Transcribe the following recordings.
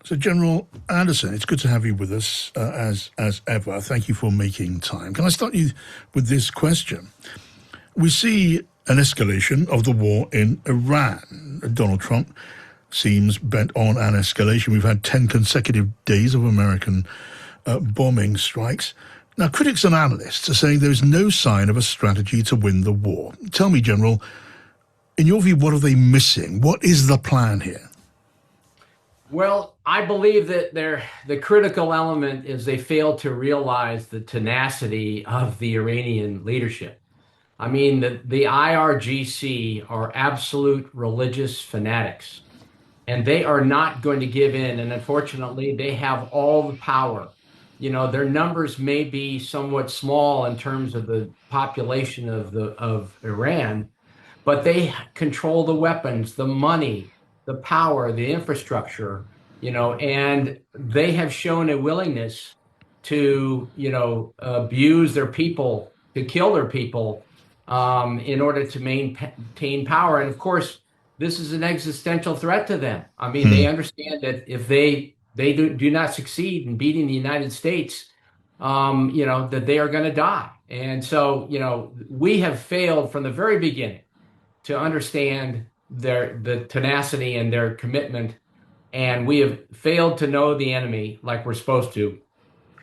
So, General Anderson, it's good to have you with us as ever. Thank you for making time. Can I start you with this question? We see an escalation of the war in Iran. Donald Trump seems bent on an escalation. We've had 10 consecutive days of American bombing strikes. Now, critics and analysts are saying there is no sign of a strategy to win the war. Tell me, General, in your view, what are they missing? What is the plan here? Well, I believe that the critical element is they failed to realize the tenacity of the Iranian leadership. I mean, the IRGC are absolute religious fanatics, and they are not going to give in. And unfortunately, they have all the power. Their numbers may be somewhat small in terms of the population of Iran, but they control the weapons, the money, the power, the infrastructure, and they have shown a willingness to, abuse their people, to kill their people, in order to maintain power. And of course, this is an existential threat to them. I mean, they understand that if they do not succeed in beating the United States, that they are going to die. And so, we have failed from the very beginning to understand the tenacity and their commitment, and we have failed to know the enemy like we're supposed to.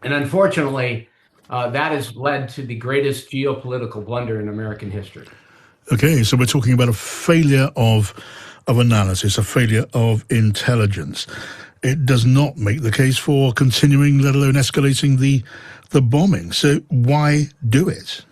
And unfortunately, that has led to the greatest geopolitical blunder in American history. Okay, so we're talking about a failure of analysis, a failure of intelligence. It does not make the case for continuing, let alone escalating the bombing. So why do it?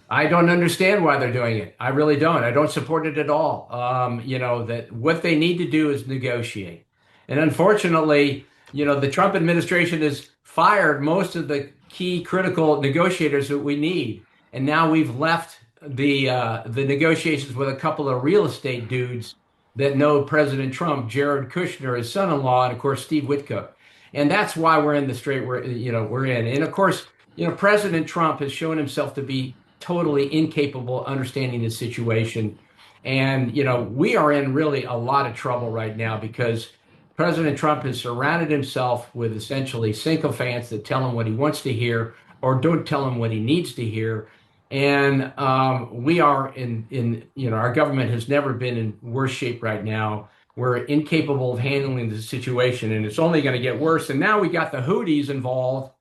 I don't understand why they're doing it. I really don't. I don't support it at all. That what they need to do is negotiate. And unfortunately, the Trump administration has fired most of the key critical negotiators that we need. And now we've left the negotiations with a couple of real estate dudes that know President Trump, Jared Kushner, his son-in-law, and of course, Steve Witkoff. And that's why we're in the strait we're in. And of course, President Trump has shown himself to be totally incapable of understanding the situation. And, we are in really a lot of trouble right now because President Trump has surrounded himself with essentially sycophants that tell him what he wants to hear or don't tell him what he needs to hear. And we are our government has never been in worse shape right now. We're incapable of handling the situation, and it's only going to get worse. And now we got the Houthis involved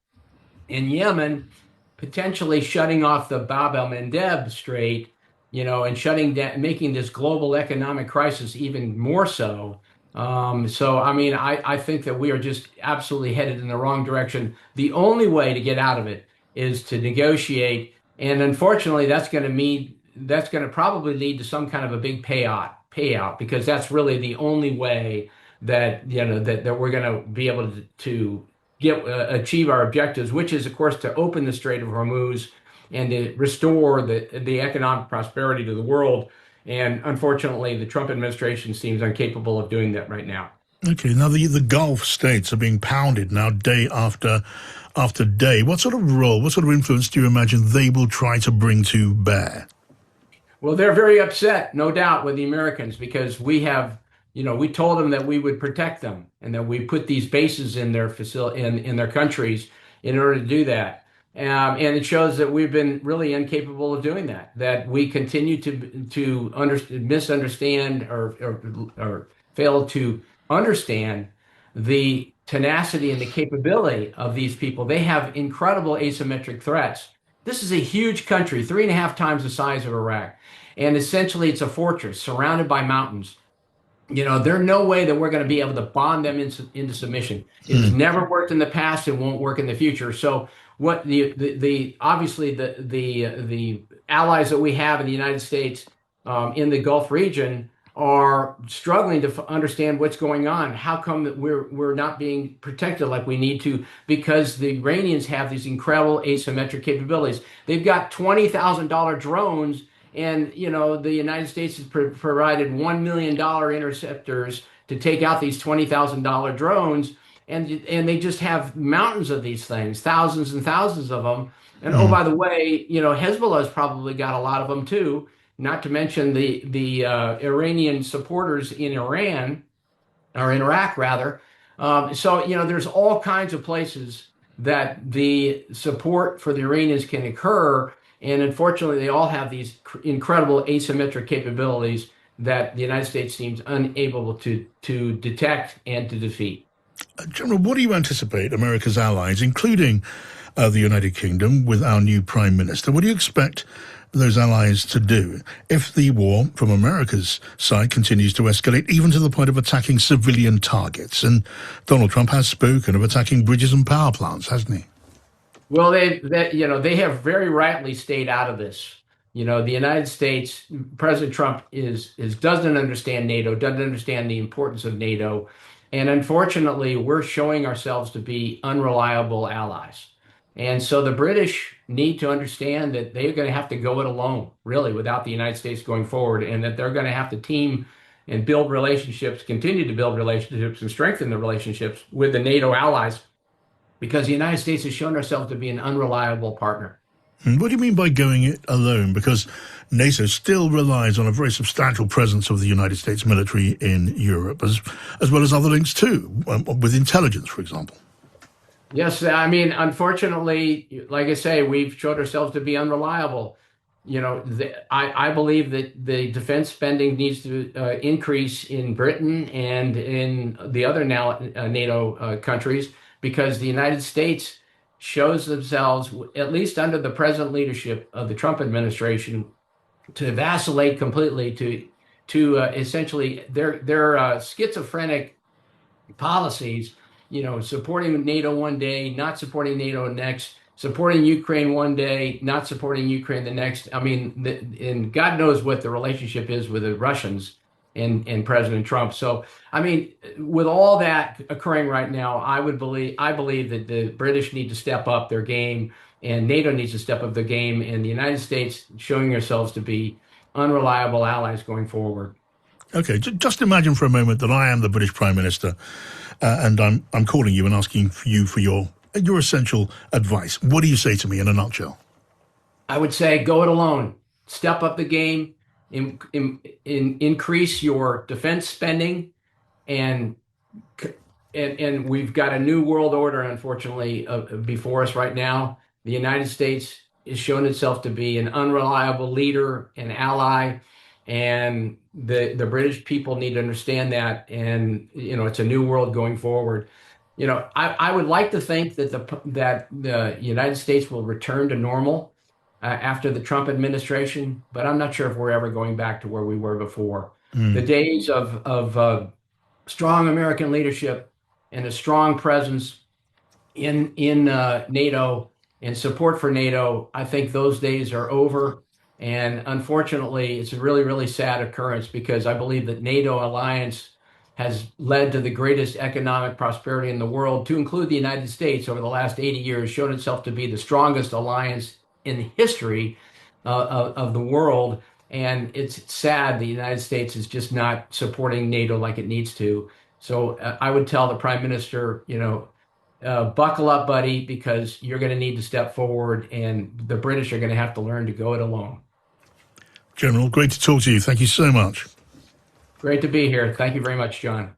in Yemen, potentially shutting off the Bab el-Mandeb Strait, and shutting down, making this global economic crisis even more so. I mean, I think that we are just absolutely headed in the wrong direction. The only way to get out of it is to negotiate. And unfortunately, that's going to probably lead to some kind of a big payout, because that's really the only way that, that we're going to be able to achieve our objectives, which is, of course, to open the Strait of Hormuz and to restore the economic prosperity to the world. And unfortunately, the Trump administration seems incapable of doing that right now. Okay, now the Gulf states are being pounded now day after day. What sort of role, what sort of influence do you imagine they will try to bring to bear? Well, they're very upset, no doubt, with the Americans because we have, we told them that we would protect them and that we put these bases in their in their countries in order to do that. And it shows that we've been really incapable of doing that, that we continue to misunderstand or fail to understand the tenacity and the capability of these people. They have incredible asymmetric threats. This is a huge country, 3.5 times the size of Iraq. And essentially, it's a fortress surrounded by mountains. There's no way that we're going to be able to bond them into submission. It's never worked in the past. It won't work in the future. So what obviously the allies that we have in the United States in the Gulf region are struggling to understand what's going on. How come that we're not being protected like we need to? Because the Iranians have these incredible asymmetric capabilities. They've got $20,000 drones, and the United States has provided $1 million interceptors to take out these $20,000 drones, and they just have mountains of these things, thousands and thousands of them. And oh, by the way, Hezbollah's probably got a lot of them too. Not to mention the Iranian supporters in Iran, or in Iraq rather, So, there's all kinds of places that the support for the Iranians can occur. And unfortunately, they all have these incredible asymmetric capabilities that the United States seems unable to detect and to defeat. General, what do you anticipate America's allies, including the United Kingdom, with our new Prime Minister? What do you expect those allies to do if the war from America's side continues to escalate, even to the point of attacking civilian targets? And Donald Trump has spoken of attacking bridges and power plants, hasn't he? Well, they have very rightly stayed out of this. The United States, President Trump doesn't understand NATO, doesn't understand the importance of NATO, and unfortunately, we're showing ourselves to be unreliable allies. And so the British need to understand that they're going to have to go it alone, really, without the United States going forward, and that they're going to have to team and build relationships, continue to build relationships and strengthen the relationships with the NATO allies, because the United States has shown ourselves to be an unreliable partner. What do you mean by going it alone? Because NATO still relies on a very substantial presence of the United States military in Europe, as well as other links too, with intelligence, for example. Yes, I mean, unfortunately, like I say, we've showed ourselves to be unreliable. I believe that the defense spending needs to increase in Britain and in the other NATO countries, because the United States shows themselves, at least under the present leadership of the Trump administration, to vacillate completely to essentially their schizophrenic policies. Supporting NATO one day, not supporting NATO next, supporting Ukraine one day, not supporting Ukraine the next. I mean, and God knows what the relationship is with the Russians and President Trump. So, I mean, with all that occurring right now, I believe that the British need to step up their game, and NATO needs to step up their game, and the United States showing ourselves to be unreliable allies going forward. Okay, just imagine for a moment that I am the British Prime Minister, and I'm calling you and asking you for your essential advice. What do you say to me in a nutshell? I would say go it alone. Step up the game, increase your defense spending, and we've got a new world order, unfortunately, before us right now. The United States has shown itself to be an unreliable leader and ally, and the British people need to understand that. And it's a new world going forward. I would like to think that the United States will return to normal after the Trump administration, but I'm not sure if we're ever going back to where we were before. The days of strong American leadership and a strong presence in NATO and support for NATO, I think those days are over. And unfortunately, it's a really, really sad occurrence, because I believe that NATO alliance has led to the greatest economic prosperity in the world, to include the United States, over the last 80 years, shown itself to be the strongest alliance in the history of the world. And it's sad the United States is just not supporting NATO like it needs to. So I would tell the Prime Minister, buckle up, buddy, because you're going to need to step forward, and the British are going to have to learn to go it alone. General, great to talk to you. Thank you so much. Great to be here. Thank you very much, John.